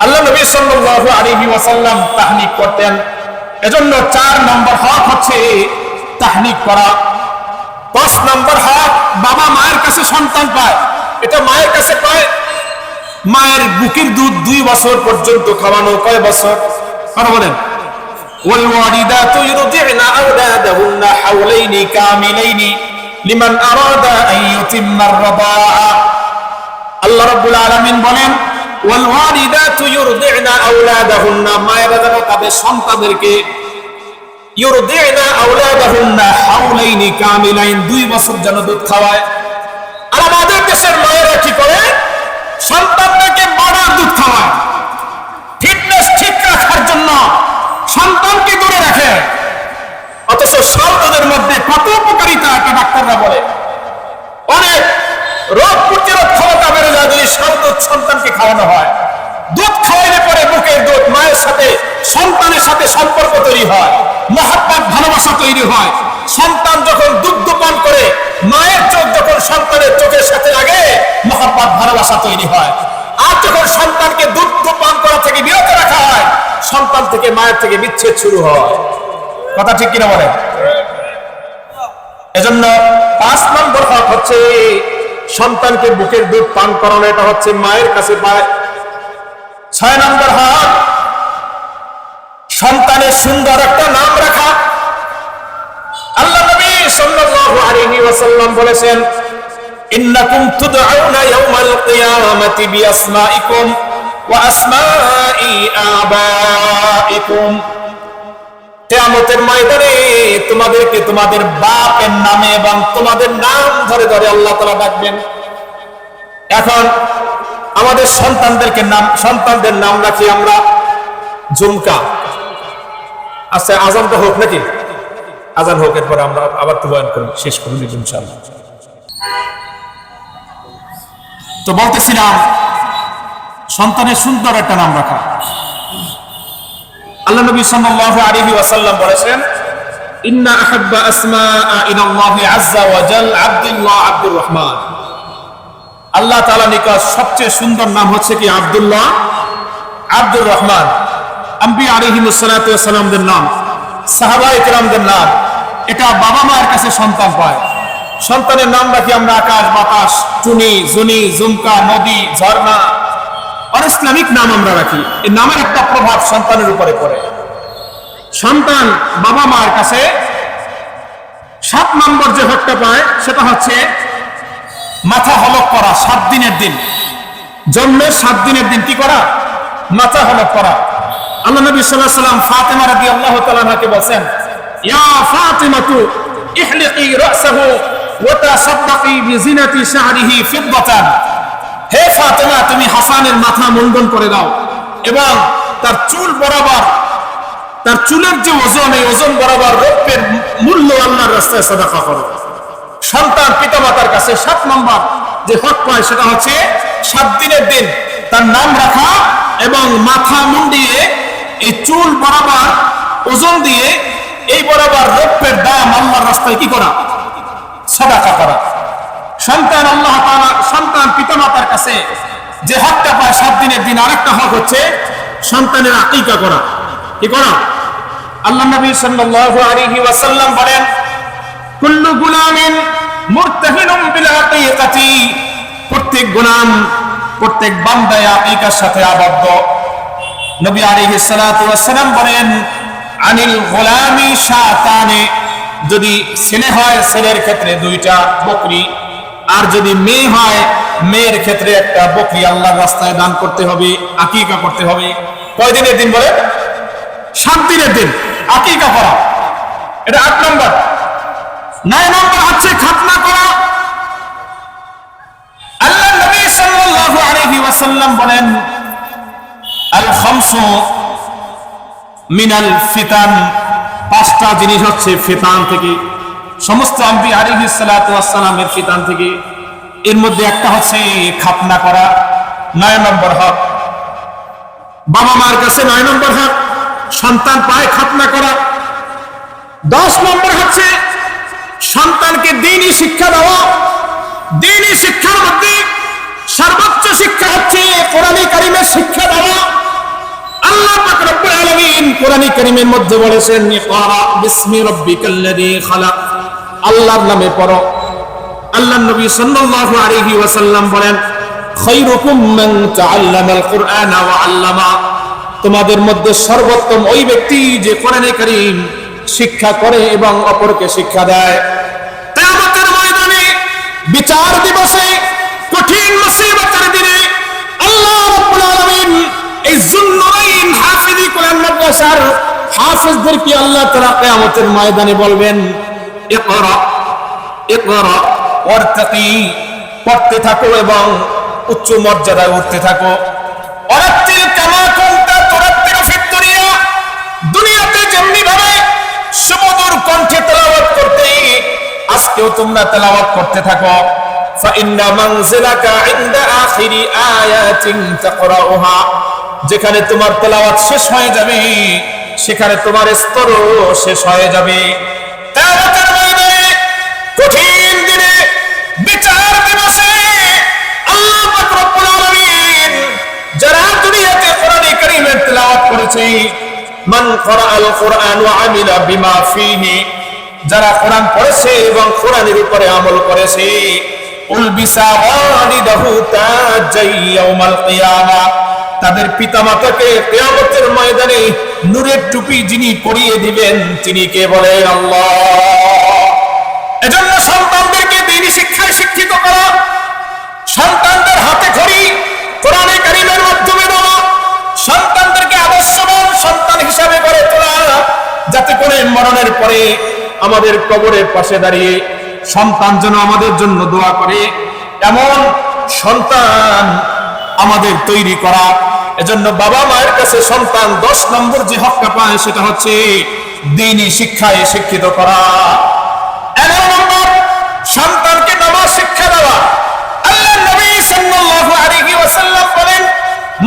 আল্লাহ নবী সাল্লাল্লাহু আলাইহি ওয়াসাল্লাম তাহনিক করতেন। এজন্য 4 নম্বর হক হচ্ছে তাহনিক করা। 5 নম্বর হক, বাবা মায়ের কাছে সন্তান পায়, এটা মায়ের কাছে পায়। মায়ের বুকের দুধ 2 বছর পর্যন্ত খাওয়ানো। কয় বছর? কথা বলেন। ওয়াল ওয়ালিদাতু ইরদি'না আওলাদাহুন্না হাওলাইনি কামিলাইনি লিমান আরাদা আন ইউতিম্মা আর-রাদা'a। আল্লাহ রাব্বুল আলামিন বলেন, ওয়াল ওয়ালিদাতু ইরদি'না আওলাদাহুন্না, মায়েরা যেন তাদের সন্তানদেরকে ইরদি'না আওলাদাহুন্না হাওলাইনি কামিলাইন, 2 বছর যেন দুধ খাওয়ায়। আর আমাদের দেশের মায়েরা কি করে? সন্তানদেরকে বাড়ার দুধ খাওয়ায়, ফিটনেস ঠিক রাখার জন্য সন্তানকে দূরে রাখে। অথচ শাল দুধের মধ্যে কত উপকারিতা একটা ডাক্তাররা বলে, অনেক রোগ প্রতিরোধ ক্ষমতা বেড়ে যায় যদি শাল দুধ সন্তানকে খাওয়ানো হয়। দুধ খাওয়াইলে পরে বুকের দুধ মায়ের সাথে সন্তানের সাথে সম্পর্ক তৈরি হয়, মহব্বত ভালোবাসা তৈরি হয়। সন্তান যখন দুগ্ধ পান করে মায়ের চোখ যখন সন্তানের চোখের সাথে লাগে, মহব্বত ভালোবাসা তৈরি হয়। আর যখন সন্তানকে দুগ্ধ পান করা থেকে বিরত রাখা হয়, সন্তান থেকে মায়ের থেকে বিচ্ছেদ শুরু হয়। কথা ঠিক কিনা বলেন? এজন্য 5 নম্বর হক হচ্ছে সন্তানকে বুকের দুধ পান করানো, এটা হচ্ছে মায়ের কাছে পায়। 6 নম্বর হক সন্তানের সুন্দর একটা নাম রাখা। আল্লাহ নবী সাল্লাল্লাহু আলাইহি ওয়াসাল্লাম বলেছেন, ইন্নাকুম তুদআউনা ইয়াওমাল কিয়ামাতি বিআসমাইকুম ওয়া আসমাই আবাইকুম। কিয়ামতের ময়দানে তোমাদেরকে তোমাদের বাপের নামে এবং তোমাদের নাম ধরে ধরে আল্লাহ তাআলা ডাকবেন। এখন আমাদের সন্তানদের নাম রাখি আমরা ঝুমকা। আচ্ছা, আজানটা হোক নাকি? আজান হোক, এরপরে আমরা আবার বয়ান করি, শেষ করে নিব ইনশাআল্লাহ। তো বলতেছিলাম সন্তানের সুন্দর একটা নাম রাখা। আল্লাহ নবী সাল্লাল্লাহু আলাইহি ওয়াসাল্লাম বলেছেন, ইন্না আহাব্বা আসমাআ ইলাল্লাহি আযজা ওয়া জাল আব্দুল্লাহ আব্দুর রহমান। আল্লাহ তাআলার নিকট সবচেয়ে সুন্দর নাম হচ্ছে কি আব্দুল্লাহ আব্দুর রহমান। আম্বিয়া আলাইহিমুস সালাতু ওয়াস সালামদের নাম, সাহাবায়ে কেরামদের নাম, এটা বাবা মায়ের কাছে সন্তান পায়। সন্তানের নাম রাখি আমরা আকাশ, বাতাস, টুনি, জুনি, জুমকা, নদী, ঝর্ণা, অনিসলামিক নাম আমরা রাখি। এই নামের একটা প্রভাব সন্তানের উপরে পড়ে। সন্তান বাবা মায়ের কাছে 7 নম্বর যে হকটা পায় সেটা হচ্ছে মাথা হলক করা। 7 দিনের দিন, জন্মের 7 দিনের দিন কি করা? মাথা হলক করা। আল্লাহ নবী সাল্লাল্লাহু আলাইহি ওয়াসাল্লাম ফাতিমা রাদিয়াল্লাহু তাআলা আনহাকে বলেন, ইয়া ফাতিমাতু ইহলিকি রাসাহু ওয়া তাসাদ্দাকি বিজিনাতি শা'রিহি ফিদ্দাতান। হে ফাতিমা, তুমি হাসানের মাথা মুন্ডন করে দাও এবং তার চুল বরাবর, তার চুলের যে ওজন, এই ওজন বরাবর রৌপ্যের মূল্য আল্লাহর রাস্তায় সাদাকা করো। সন্তান পিতামাতার কাছে 7 নম্বর যে হক পায় সেটা হচ্ছে 7 দিনের দিন তার নাম রাখা এবং মাথা মুন্ডিয়ে এই চুল বরাবর ওজন দিয়ে এই বরাবর রৌপ্যের দাম আল্লাহর রাস্তায় কি করা? সাদাকা করা। সন্তান আল্লাহ তাআলা, সন্তান পিতামাতার কাছে যে হকটা পায় 7 দিনের দিন, আরেকটা হক হচ্ছে সন্তানের আকিকা করা। কি করা? আল্লাহ নবী সাল্লাল্লাহু আলাইহি ওয়াসাল্লাম বলেন, কুল্লু গুলামিন মুরতাহিনুম বিল আকিকাতি। প্রত্যেক গোলাম, প্রত্যেক বান্দা আকিকার সাথে আবদ্ধ। নবী আলাইহিস সালাতু ওয়াস সালাম বলেন, আনিল গোলামি শাতানে। যদি ছেলে হয় ছেলের ক্ষেত্রে 2টা বকরি, আর যদি মেয়ে হয় মেয়ের ক্ষেত্রে 1টা বকরি আল্লাহর রাস্তায় দান করতে হবে, আকিকা করতে হবে। কয় দিনের দিন বলে? 7 দিনের দিন আকিকা করা। এটা 8 নম্বর। 9 নম্বর হচ্ছে খাতনা করা। আল্লাহ নবী সাল্লাল্লাহু আলাইহি ওয়াসাল্লাম বলেন, আল খামসু মিনাল ফিতান। 5টা জিনিস হচ্ছে ফিতান থেকে, সমস্ত আম্বিয়া আলাইহিস সালাতু ওয়াস সালামের ফিতান থেকে। এর মধ্যে একটা হচ্ছে খাতনা করা। 9 নম্বর হক। বাবা মার কাছে 9 নম্বর হক সন্তান পায় খাতনা করা। 10 নম্বর হচ্ছে সন্তানকে দ্বীনি শিক্ষা দেওয়া। দ্বীনি শিক্ষার মধ্যে সর্বোচ্চ শিক্ষা হচ্ছে কোরআন কারীমের শিক্ষা দেওয়া। আল্লাহ পাক রব্বুল আলামিন কোরআন কারীমের মধ্যে বলেছেন, ইকরা বিসমি রাব্বিকাল্লাযী খালাক। আল্লাহর নামে পড়ো। আল্লাহর নবী সাল্লাল্লাহু আলাইহি ওয়াসাল্লাম বলেন, খায়রুকুম মান তাআল্লামাল কুরআনা ওয়া আল্লামা। তোমাদের মধ্যে সর্বোত্তম ওই ব্যক্তি যে কোরআন কারীম শিক্ষা করে এবং অপরকে শিক্ষা দেয়। কিয়ামতের ময়দানে, বিচার দিবসে, কঠিন মুসিবতের দিনে আল্লাহ রাব্বুল আলামিন এই যুন্নুরাইন হাফিজি কোরআন মাদ্রাসার হাফেজদেরকে আল্লাহ তাআলা কিয়ামতের ময়দানে বলবেন, ইকরা ইকরা ওয়ারতাকি। পড়তে থাকো এবং উচ্চ মর্যাদায় উঠতে থাকো। ওয়ারাত্তিল কামা কুনতা তুরাত্তিলু ফিদ দুনিয়া। দুনিয়াতে যেমনি ভাবে সুমধুর কণ্ঠে তেলাওয়াত করতে, আজকেও তোমরা তেলাওয়াত করতে থাকো। ফাইন্না মানজিলাকা ইনদা আখিরি আয়াতিন তাকরাউহা। যেখানে তোমার তেলাওয়াত শেষ হয়ে যাবে সেখানে তোমার স্তরও শেষ হয়ে যাবে। কিয়ামতের ময়দানে, কঠিন দিনে, বিচার দিবসে আল্লাহ পাক রব্বুল আলামিন যারা দুনিয়াতে কোরআন কারীমের তেলাওয়াত করেছে, মান ক্বারাআল কুরআন ওয়া আমিলা বিমা ফীহি, যারা কোরআন পড়েছে এবং কোরআনের উপরে আমল করেছে, উলবিসা ওয়ালিদাহু তাজাই ইয়াউমাল কিয়ামা। তাদের পিতামাতাকে কিয়ামতের ময়দানে নূরের টুপি যিনি পরিয়ে দিবেন তিনি কে বলেন? আল্লাহ। এজন্য সন্তানদেরকে দ্বীনি শিক্ষায় শিক্ষিত করা, সন্তানদের হাতে খড়ি কোরআন কারীমের মাধ্যমে দেওয়া, সন্তানদেরকে আদর্শবান সন্তান হিসাবে গড়ে তোলা, যাতে করে মরণের পরে আমাদের কবরের পাশে দাঁড়িয়ে সন্তান যেন আমাদের জন্য দোয়া করে, এমন সন্তান আমাদের তৈরি করা। এজন্য বাবা মায়ের কাছে সন্তান 10 নম্বর যে হকটা পায় সেটা হচ্ছে দ্বীনি শিক্ষায় শিক্ষিত করা। 11 নম্বর সন্তানকে নামাজ শিক্ষা দেওয়া। আল্লাহ নবী সাল্লাল্লাহু আলাইহি ওয়াসাল্লাম বলেন,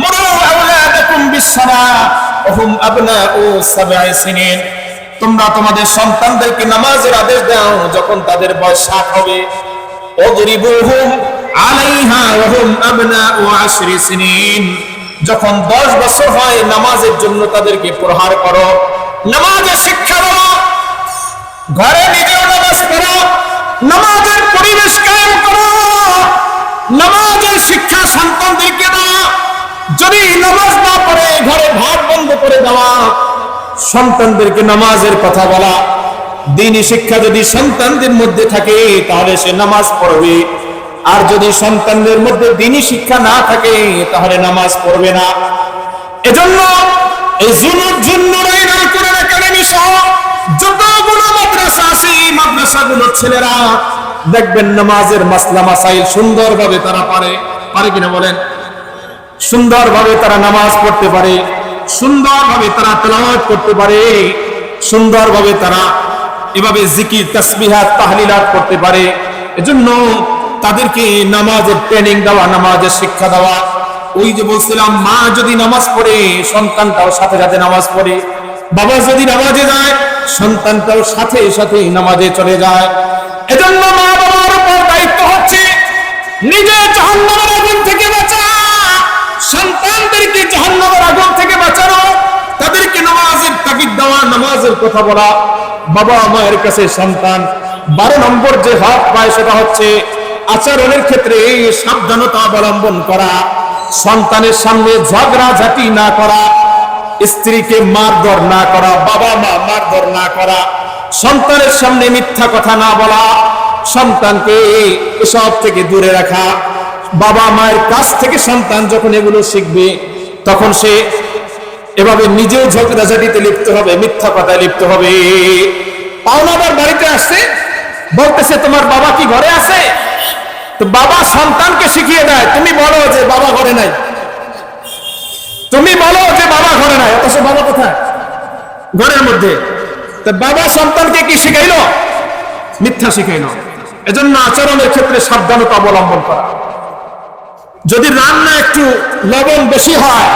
মুরু আওলাদাকুম বিস-সালাহ ওয়া হুম আবনাউ সাবঈ সিনিন, তোমরা তোমাদের সন্তানদেরকে নামাজের আদেশ দাও যখন তাদের বয়স 7 হবে। ওযরিবুহুম আলাইহা ওয়া হুম আবনাউ 10 সিনিন, যখন 10 বছর হয় নামাজের জন্য তাদেরকে প্রহার করো, নামাজের শিক্ষা দাও, ঘরে নিজেও নামাজ পড়ো, নামাজের পরিবেশ কায়েম করো, নামাজের শিক্ষা সন্তানদেরকে দাও। যদি নামাজ না পড়ে ঘরে ভাত বন্ধ করে দেওয়া, সন্তানদেরকে নামাজের কথা বলা, দ্বীনি শিক্ষা যদি সন্তানদের মধ্যে থাকে তাহলে সে নামাজ পড়বে। আর যদি সন্তানদের মধ্যে দ্বীনি শিক্ষা না থাকে তাহলে নামাজ পড়বে না। এজন্য এই জুন্নুরাইন আল কোরআন একাডেমি সহ যতগুলো মাদ্রাসা আছে, মাদ্রাসাগুলোর ছেলেরা দেখবেন নামাজের মাসলা মাসাইল সুন্দরভাবে তারা পারে কিনা বলেন? সুন্দরভাবে তারা নামাজ পড়তে পারে, সুন্দরভাবে তারা তেলাওয়াত করতে পারে, সুন্দরভাবে তারা এভাবে জিকির তাসবিহাত তাহলিলাত করতে পারে। এজন্য তাদেরকে নামাজের ট্রেনিং দেওয়া, নামাজের শিক্ষা দেওয়া। ওই যে বলছিলাম, মা যদি নামাজ পড়ে সন্তানটাও সাথে সাথে নামাজ পড়ে, বাবা যদি নামাজে যায় সন্তানটাও সাথে সাথে নামাজে চলে যায়। এজন্য মা বাবার উপর দায়িত্ব হচ্ছে নিজে জাহান্নামের আগুন থেকে বাঁচা, সন্তানদেরকে জাহান্নামের আগুন থেকে বাঁচানো, তাদেরকে নামাজের তাগিদ দেওয়া, নামাজের কথা বলা। বাবা মায়ের কাছে সন্তান 12 নম্বর যে হক পায় সেটা হচ্ছে আচরণের ক্ষেত্রে সাবধানতা অবলম্বন করা, সন্তানের সামনে ঝগড়াঝাটি না করা, স্ত্রীকে মারধর না করা, বাবা মা মারধর না করা, সন্তানের সামনে মিথ্যা কথা না বলা, সন্তানকে এসব থেকে দূরে রাখা। বাবা মায়ের কাছ থেকে সন্তান যখন এগুলো শিখবে তখন সে এভাবে নিজেও ঝগড়াঝাটিতে লিপ্ত হবে, মিথ্যা কথায় লিপ্ত হবে। পাওনাদার বাড়িতে আসছে, বলতেছে তোমার বাবা কি ঘরে আছে? তো বাবা সন্তানকে শিখিয়ে দেয়, তুমি বলো যে বাবা ঘরে নাই, তুমি বলো যে বাবা ঘরে নাই, অথচ বাবা কোথায়? ঘরের মধ্যে। তো বাবা সন্তানকে কি শিখাইলো? মিথ্যা শিখাইলো। এজন্য আচরণের ক্ষেত্রে সাবধানতা অবলম্বন করা। যদি রান্না একটু লবণ বেশি হয়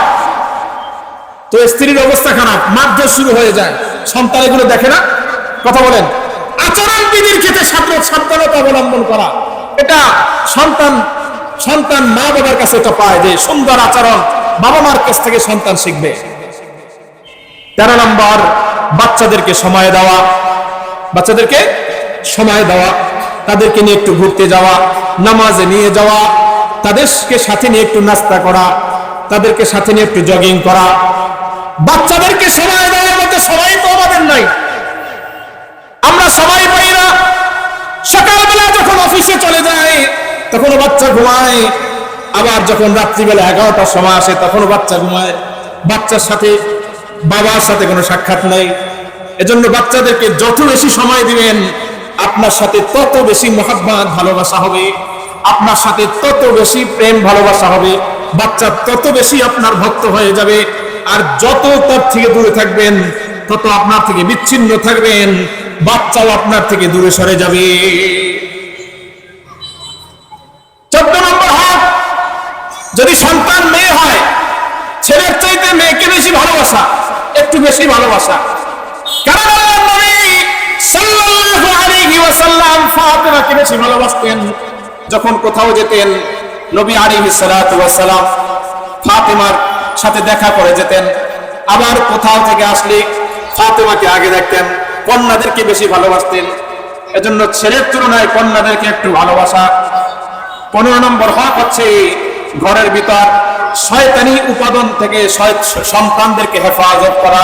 তো স্ত্রীর অবস্থা খারাপ, মারধর শুরু হয়ে যায়, সন্তান এগুলো দেখে না। কথা বলেন, আচরণ বিধির ক্ষেত্রে সাবধানতা অবলম্বন করা, এটা সন্তান মা বাবার কাছে এটা পায় যে সুন্দর আচরণ বাবা মার কাছ থেকে সন্তান শিখবে। 13 নম্বর, বাচ্চাদেরকে সময় দেওয়া, বাচ্চাদেরকে সময় দেওয়া, তাদেরকে নিয়ে একটু ঘুরতে যাওয়া, নামাজে নিয়ে যাওয়া, তাদেরকে সাথে নিয়ে একটু নাস্তা করা, তাদেরকে সাথে নিয়ে একটু জগিং করা। বাচ্চাদেরকে সময় দেওয়ার মতো সময় তো আমাদের নাই, আমরা সময় পাই না। সকালবেলা যখন অফিসে চলে যায় তখনও বাচ্চা ঘুমায়, আবার যখন রাত্রিবেলা 11টার সময় আসে তখনও বাচ্চা ঘুমায়। বাচ্চার সাথে বাবার সাথে কোনো সাক্ষাৎ নাই। এজন্য বাচ্চাদেরকে যত বেশি সময় দিবেন আপনার সাথে তত বেশি মহব্বত ভালোবাসা হবে, আপনার সাথে তত বেশি প্রেম ভালোবাসা হবে, বাচ্চা তত বেশি আপনার ভক্ত হয়ে যাবে। আর যত তার থেকে দূরে থাকবেন তত আপনার থেকে বিচ্ছিন্ন থাকবেন, বাচ্চাও আপনার থেকে দূরে সরে যাবে। 14 নম্বর হক, যদি সন্তান মেয়ে হয় ছেলের চাইতে মেয়েকে বেশি ভালোবাসা, একটু বেশি ভালোবাসা। কারণ আল্লাহর নবী সাল্লাল্লাহু আলাইহি ওয়াসাল্লাম ফাতেমাকে বেশি ভালোবাসতেন। যখন কোথাও যেতেন নবী আলাইহিস সালাতু ওয়াস সালাম ফাতেমার সাথে দেখা করে যেতেন, আবার কোথাও থেকে আসলে ফাতেমাকে আগে দেখতেন, কন্যাদেরকে বেশি ভালোবাসতেন। এজন্য ছেলের তুলনায় কন্যাদেরকে একটু ভালোবাসা। 15 নম্বর হক হচ্ছে ঘরের ভিতর শয়তানি উপাদান থেকে সন্তানদেরকে হেফাজত করা।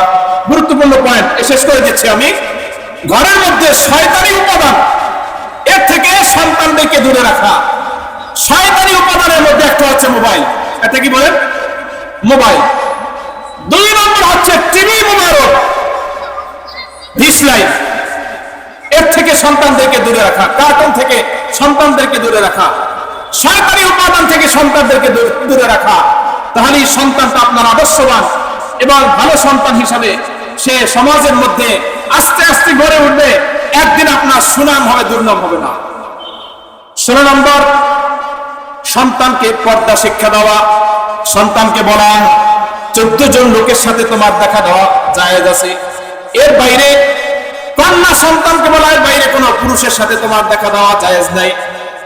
গুরুত্বপূর্ণ পয়েন্ট শেষ করে দিচ্ছি আমি। ঘরের মধ্যে শয়তানি উপাদান, এর থেকে সন্তানদেরকে দূরে রাখা। শয়তানি উপাদানের মধ্যে একটা হচ্ছে মোবাইল, এটা কি বলেন? মোবাইল। 2 নম্বর হচ্ছে টিভি, মোবাইল, ডিসলাইট, এর থেকে সন্তানদেরকে দূরে রাখা। কার্টুন থেকে সন্তানদেরকে দূরে রাখা, শয়তানি উপাদান থেকে সন্তানদেরকে দূরে রাখা। তাহলেই সন্তানটা আপনার আদর্শবান এবং ভালো সন্তান হিসাবে সে সমাজের মধ্যে আস্তে আস্তে গড়ে উঠবে। একদিন আপনার সুনাম হবে, দুর্নাম হবে না। 16 নম্বর, সন্তানকে পর্দা শিক্ষা দেওয়া। সন্তানকে বলা 14 জন লোকের সাথে তোমার দেখা দেওয়া জায়েজ আছে। এর বাইরে কন্যা সন্তানকে বলা, এর বাইরে কোনো পুরুষের সাথে তোমার দেখা দেওয়া জায়েজ নাই।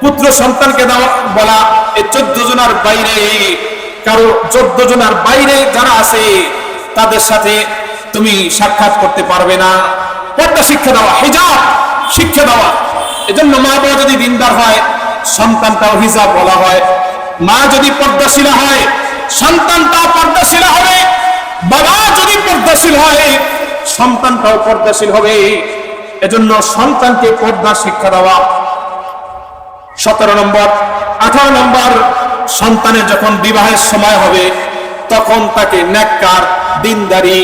পুত্র সন্তানকে দেওয়া বলা, এই 14 জনের বাইরে কারো 14 জনের বাইরে যারা আছে তাদের সাথে তুমি সাক্ষাৎ করতে পারবে না। পর্দা শিক্ষা দেওয়া, হিজাব শিক্ষা দেওয়া। এজন্য মা বাবা যদি দিনদার হয় সন্তানটাও হিজাব বলা হয়। মা যদি পর্দাশীলা হয় সন্তানটাও পর্দাশীলা হবে। বাবা যদি পর্দাশীল হয় সন্তানটাও পর্দাশীল হবে। এজন্য সন্তানকে পর্দা শিক্ষা দেওয়া। 17 নম্বর 18 নম্বর, সন্তানের যখন বিবাহের সময় হবে তখন তাকে নেককার দিনদারি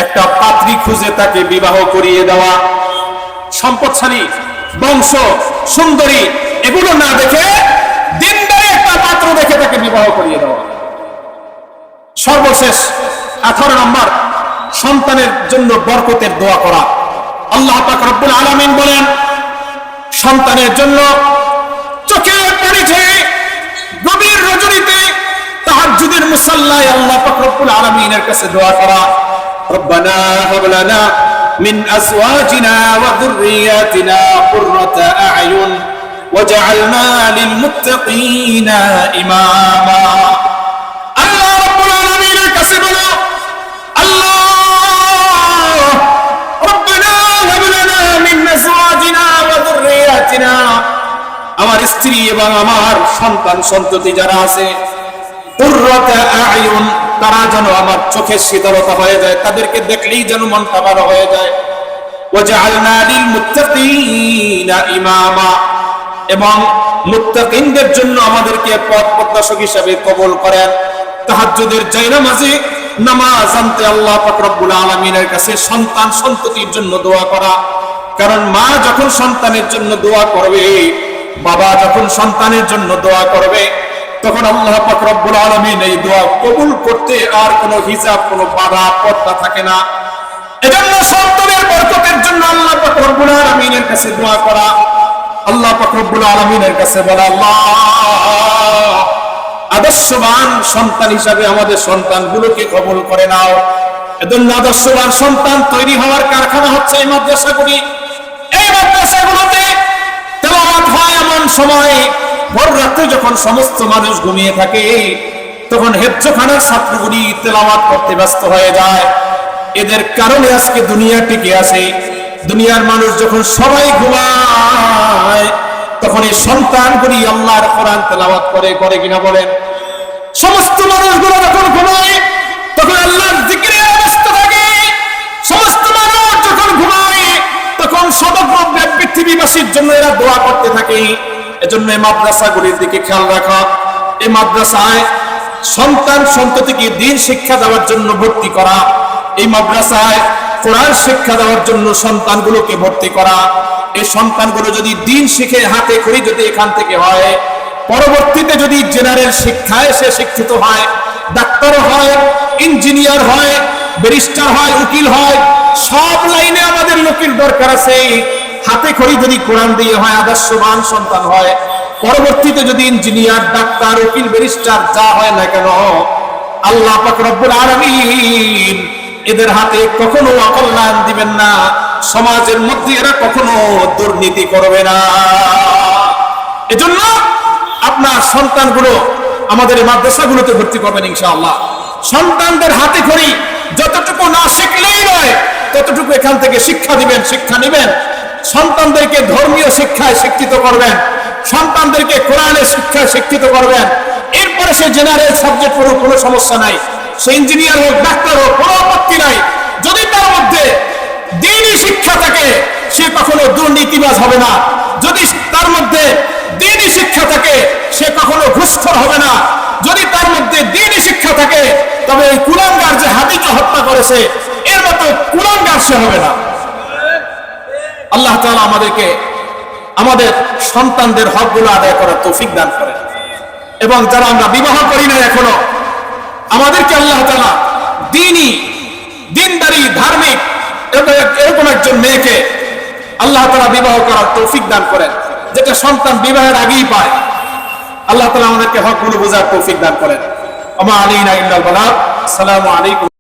একটা পাত্রী খুঁজে তাকে বিবাহ করিয়ে দেওয়া। সম্পদশালী, বংশ সুন্দরী এগুলো না দেখে দিনদারি একটা পাত্র দেখে তাকে বিবাহ করিয়ে দেওয়া। সর্বশেষ 18 নম্বর, সন্তানের জন্য বরকতের দোয়া করা। আল্লাহ পাক রব্বুল আলামিন বলেন, সন্তানের জন্য চোখের পানি ছেড়ে গভীর রজনীতে তাহাজ্জুদের মুসাল্লায় আল্লাহ পাক রব্বুল আলামিনের কাছে দোয়া করা। রব্বানা হাব লানা মিন আজওয়াজিনা ওয়া যুররিয়াতিনা কুররাতা আ'য়ুন ওয়াজআলনা লিল মুত্তাকিনা ইমামা। আল্লাহ রব্বুল আলামিনের কাছে বলো, আল্লাহ রব্বানা হাব লানা মিন আজওয়াজিনা ওয়া যুররিয়াতিনা, আমার স্ত্রী এবং আমার সন্তান সন্ততি যারা আছে, কুররাতা আ'য়ুন, তারা যেন আমার চোখের শীতলতা হয়ে যায়, তাদেরকে দেখলেই যেন মনটা ভালো হয়ে যায়। ওয়াজআলনা লিল মুত্তাকিনা ইমামা, এবং মুত্তাকিনদের জন্য আমাদেরকে পথ প্রদর্শক হিসেবে কবুল করেন। তাহাজ্জুদের জায়নামাজে নামাজ আনতে আল্লাহ পাক রব্বুল আলামিনের কাছে সন্তান সন্ততির জন্য দোয়া করা। কারণ মা যখন সন্তানের জন্য দোয়া করবে, বাবা যখন সন্তানের জন্য দোয়া করবে, তখন আল্লাহ পাক রব্বুল আলামিন এই দোয়া কবুল করতে আর কোনো হিসাব, কোনো বাধা পর্দা থাকে না। এজন্য সন্তানের বরকতের জন্য আল্লাহ পাক রব্বুল আলামিনের কাছে দোয়া করা। আল্লাহ পাক রব্বুল আলামিনের কাছে বলা, আল্লাহ আদর্শবান সন্তান হিসাবে আমাদের সন্তানগুলোকে কবুল করে নাও। এজন্য আদর্শবান সন্তান তৈরি হওয়ার কারখানা হচ্ছে এই মাদ্রাসাগুলি। এই মাদ্রাসাগুলোতে তেলাওয়াত হয় এমন সময়, ভোর রাতে যখন সমস্ত মানুষ ঘুমিয়ে থাকে, তখন হেফজখানার ছাত্রগুলি তেলাওয়াত করতে ব্যস্ত হয়ে যায়। এদের কারণে আজকে দুনিয়া টিকে আছে। দুনিয়ার মানুষ যখন সবাই ঘুমায়, তখন এই সন্তানগুলি আল্লাহর কোরআন তেলাওয়াত করে কিনা বলেন? সমস্ত মানুষগুলো যখন ঘুমায় তখন আল্লাহর জিকিরে ব্যস্ত থাকে। সমস্ত মানুষ যখন ঘুমায় তখন সমগ্র পৃথিবীবাসীর জন্য এরা দোয়া করতে থাকে। এজন্য এই মাদ্রাসাগুলির দিকে খেয়াল রাখা। এই মাদ্রাসায় সন্তান সন্ততিকে দ্বীন শিক্ষা দেওয়ার জন্য ভর্তি করা, এই মাদ্রাসায় কোরআন শিক্ষা দেওয়ার জন্য সন্তানগুলোকে ভর্তি করা। এই সন্তানগুলো যদি দ্বীন শিখে হাতে খড়ি যদি এখান থেকে হয়, পরবর্তীতে যদি জেনারেল শিক্ষায় সে শিক্ষিত হয়, ডাক্তার হয়, ইঞ্জিনিয়ার হয়, ব্যারিস্টার হয়, উকিল হয়, সব লাইনে আমাদের লোকের দরকার আছে। হাতে খড়ি যদি কোরআন দিয়ে হয়, আদর্শবান সন্তান হয়, পরবর্তীতে যদি ইঞ্জিনিয়ার, ডাক্তার, উকিল, ব্যারিস্টার যা হয় না কেন, আল্লাহ পাক রব্বুল আলামিন এদের হাতে কখনো অকল্যাণ দিবেন না। সমাজের মধ্যে এরা কখনো দুর্নীতি করবে না। এজন্য আপনার সন্তানগুলো আমাদের মাদ্রাসাগুলোতে ভর্তি করবেন ইনশাআল্লাহ। সন্তানদের হাতে খড়ি যতটুকু না শিখলেই নয়, ততটুকু এখান থেকে শিক্ষা দিবেন, শিক্ষা নেবেন। সন্তানদেরকে ধর্মীয় শিক্ষায় শিক্ষিত করবেন, সন্তানদেরকে কোরআনের শিক্ষায় শিক্ষিত করবেন। এরপরে সে জেনারেল সাবজেক্ট পড়ুক, কোনো সমস্যা নাই। সে ইঞ্জিনিয়ার হোক, ডাক্তার হোক, কোনো আপত্তি নাই। যদি তার মধ্যে দ্বীনি শিক্ষা থাকে, সে কখনো দুর্নীতিবাজ হবে না। যদি তার মধ্যে দ্বীনি শিক্ষা থাকে, সে কখনো ঘুষখোর হবে না। যদি তার মধ্যে দ্বীনি শিক্ষা থাকে, তবে এই কুলাঙ্গার যে হাদিকে হত্যা করেছে, এর মতো কুলাঙ্গার সে হবে না। আল্লাহ তাআলা আমাদেরকে আমাদের সন্তানদের হকগুলো আদায় করার তৌফিক দান করেন। এবং যারা আমরা বিবাহ করি না এখনো, আমাদেরকে আল্লাহ তাআলা দ্বীনি, দিনদারি, ধার্মিক এরকম একজন মেয়েকে আল্লাহ তাআলা বিবাহ করার তৌফিক দান করেন, যেটা সন্তান বিবাহের আগেই পায়। আল্লাহ তাআলা আমাদেরকে হকগুলো বোঝার তৌফিক দান করেন। আমা আলাইনা ইল্লাল বালাগ। আসসালামু আলাইকুম।